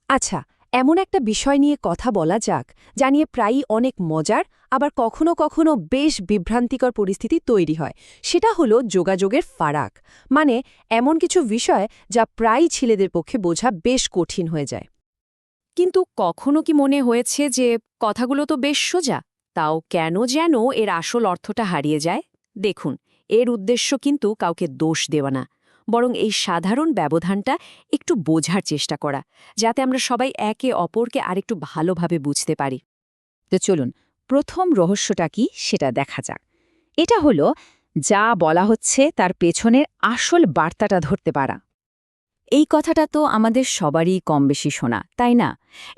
আচ্ছা, এমন একটা বিষয় নিয়ে কথা বলা যাক যা নিয়ে প্রায়ই অনেক মজার আবার কখনো কখনো বেশ বিভ্রান্তিকর পরিস্থিতি তৈরি হয়। সেটা হলো যোগাযোগের ফারাক। মানে এমন কিছু বিষয় যা প্রায়ই ছেলেদের পক্ষে বোঝা বেশ কঠিন হয়ে যায়। কিন্তু কখনো কি মনে হয়েছে যে কথাগুলো তো বেশ সোজা, তাও কেন যেন এর আসল অর্থটা হারিয়ে যায়? দেখুন, এর উদ্দেশ্য কিন্তু কাউকে দোষ দেওয়া না, বরং এই সাধারণ ব্যবধানটা একটু বোঝার চেষ্টা করা, যাতে আমরা সবাই একে অপরকে আরেকটু ভালোভাবে বুঝতে পারি। তো চলুন, প্রথম রহস্যটা কি সেটা দেখা যাক। এটা হলো যা বলা হচ্ছে তার পেছনের আসল বার্তাটা ধরতে পারা। এই কথাটা তো আমাদের সবারই কম বেশি শোনা, তাই না?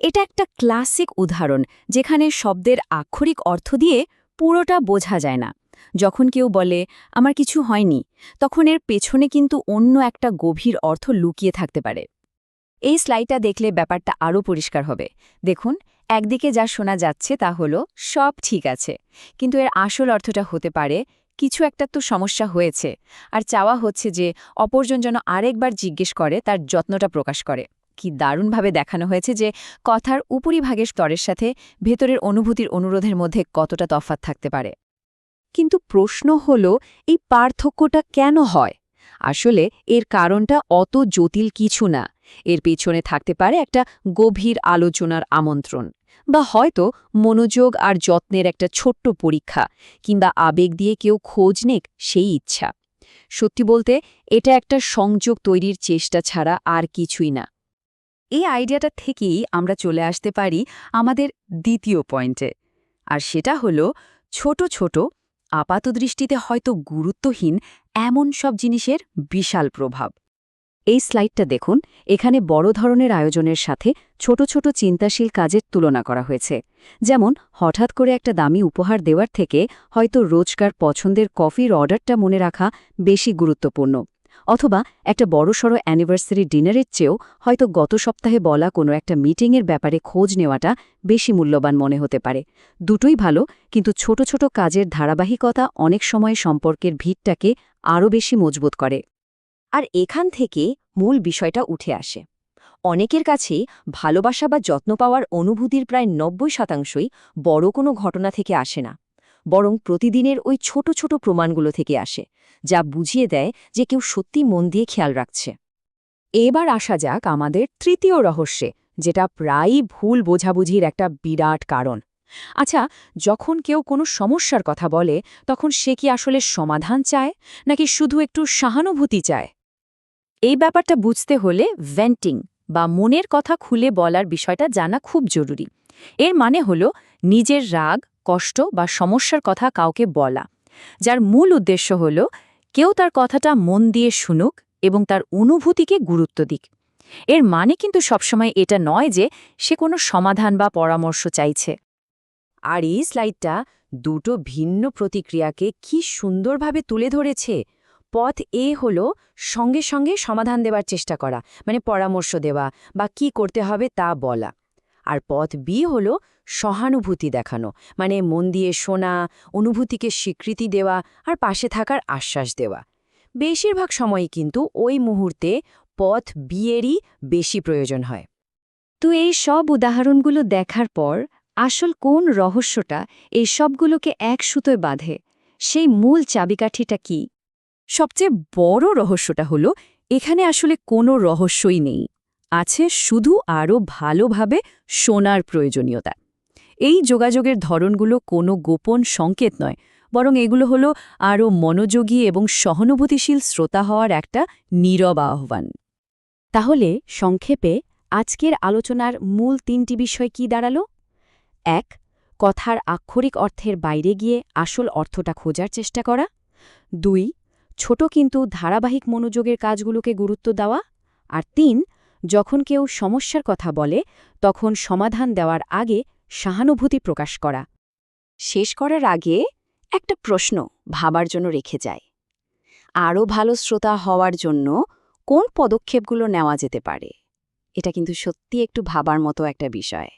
এটা একটা ক্লাসিক উদাহরণ, যেখানে শব্দের আক্ষরিক অর্থ দিয়ে পুরোটা বোঝা যায় না। যখন কেউ বলে আমার কিছু হয়নি, তখন এর পেছনে কিন্তু অন্য একটা গভীর অর্থ লুকিয়ে থাকতে পারে। এই স্লাইডটা দেখলে ব্যাপারটা আরও পরিষ্কার হবে। দেখুন, একদিকে যা শোনা যাচ্ছে তা হলো সব ঠিক আছে, কিন্তু এর আসল অর্থটা হতে পারে কিছু একটা তো সমস্যা হয়েছে, আর চাওয়া হচ্ছে যে অপরজন যেন আরেকবার জিজ্ঞেস করে, তার যত্নটা প্রকাশ করে। কি দারুণভাবে দেখানো হয়েছে যে কথার উপরিভাগের স্তরের সাথে ভেতরের অনুভূতির অনুরোধের মধ্যে কতটা তফাৎ থাকতে পারে। কিন্তু প্রশ্ন হলো, এই পার্থক্যটা কেন হয়? আসলে এর কারণটা অত জটিল কিছু না। এর পেছনে থাকতে পারে একটা গভীর আলোচনার আমন্ত্রণ, বা হয়তো মনোযোগ আর যত্নের একটা ছোট্ট পরীক্ষা, কিংবা আবেগ দিয়ে কেউ খোঁজ নেক সেই ইচ্ছা। সত্যি বলতে, এটা একটা সংযোগ তৈরির চেষ্টা ছাড়া আর কিছুই না। এই আইডিয়াটা থেকেই আমরা চলে আসতে পারি আমাদের দ্বিতীয় পয়েন্টে, আর সেটা হলো ছোট ছোট, আপাতদৃষ্টিতে হয়তো গুরুত্বহীন এমন সব জিনিসের বিশাল প্রভাব। এই স্লাইডটা দেখুন, এখানে বড় ধরনের আয়োজনের সাথে ছোট ছোট চিন্তাশীল কাজের তুলনা করা হয়েছে। যেমন হঠাৎ করে একটা দামি উপহার দেওয়ার থেকে হয়তো রোজকার পছন্দের কফির অর্ডারটা মনে রাখা বেশি গুরুত্বপূর্ণ, অথবা একটা বড়সড় অ্যানিভার্সারি ডিনারের চেয়েও হয়তো গত সপ্তাহে বলা কোনো একটা মিটিংয়ের ব্যাপারে খোঁজ নেওয়াটা বেশি মূল্যবান মনে হতে পারে। দুটোই ভালো, কিন্তু ছোট ছোট কাজের ধারাবাহিকতা অনেক সময় সম্পর্কের ভিতটাকে আরও বেশি মজবুত করে। আর এখান থেকে মূল বিষয়টা উঠে আসে। অনেকের কাছেই ভালোবাসা বা যত্ন পাওয়ার অনুভূতির প্রায় ৯০% বড় কোনো ঘটনা থেকে আসে না, বরং প্রতিদিনের ওই ছোট ছোট প্রমাণগুলো থেকে আসে, যা বুঝিয়ে দেয় যে কেউ সত্যি মন দিয়ে খেয়াল রাখছে। এবার আসা যাক আমাদের তৃতীয় রহস্যে, যেটা প্রায়ই ভুল বোঝাবুঝির একটা বিরাট কারণ। আচ্ছা, যখন কেউ কোনো সমস্যার কথা বলে, তখন সে কি আসলে সমাধান চায়, নাকি শুধু একটু সহানুভূতি চায়? এই ব্যাপারটা বুঝতে হলে ভেন্টিং বা মনের কথা খুলে বলার বিষয়টা জানা খুব জরুরি। এর মানে হলো নিজের রাগ, কষ্ট বা সমস্যার কথা কাউকে বলা, যার মূল উদ্দেশ্য হলো কেউ তার কথাটা মন দিয়ে শুনুক এবং তার অনুভূতিকে গুরুত্ব দিক। এর মানে কিন্তু সবসময় এটা নয় যে সে কোনো সমাধান বা পরামর্শ চাইছে। আর এই স্লাইডটা দুটো ভিন্ন প্রতিক্রিয়াকে কি সুন্দরভাবে তুলে ধরেছে। পথ এ হলো সঙ্গে সঙ্গে সমাধান দেওয়ার চেষ্টা করা, মানে পরামর্শ দেওয়া বা কি করতে হবে তা বলা। আর পথ বি হলো সহানুভূতি দেখানো, মানে মন দিয়ে শোনা, অনুভূতিকে স্বীকৃতি দেওয়া আর পাশে থাকার আশ্বাস দেওয়া। বেশিরভাগ সময়ই কিন্তু ওই মুহূর্তে পথ বি এরই বেশি প্রয়োজন হয়। তো এই সব উদাহরণগুলো দেখার পর আসল কোন রহস্যটা এই সবগুলোকে এক সুতোয় বাঁধে, সেই মূল চাবিকাঠিটা কি? সবচেয়ে বড় রহস্যটা হলো, এখানে আসলে কোনো রহস্যই নেই, আছে শুধু আরও ভালোভাবে শোনার প্রয়োজনীয়তা। এই যোগাযোগের ধরনগুলো কোনো গোপন সংকেত নয়, বরং এগুলো হলো আরও মনোযোগী এবং সহানুভূতিশীল শ্রোতা হওয়ার একটা নীরব আহ্বান। তাহলে সংক্ষেপে আজকের আলোচনার মূল ৩টি বিষয় কি দাঁড়ালো? ১. কথার আক্ষরিক অর্থের বাইরে গিয়ে আসল অর্থটা খোঁজার চেষ্টা করা। ২. ছোট কিন্তু ধারাবাহিক মনোযোগের কাজগুলোকে গুরুত্ব দেওয়া। আর ৩. যখন কেউ সমস্যার কথা বলে, তখন সমাধান দেওয়ার আগে সহানুভূতি প্রকাশ করা। শেষ করার আগে একটা প্রশ্ন ভাবার জন্য রেখে যায়। আরও ভালো শ্রোতা হওয়ার জন্য কোন পদক্ষেপগুলো নেওয়া যেতে পারে? এটা কিন্তু সত্যি একটু ভাবার মতো একটা বিষয়।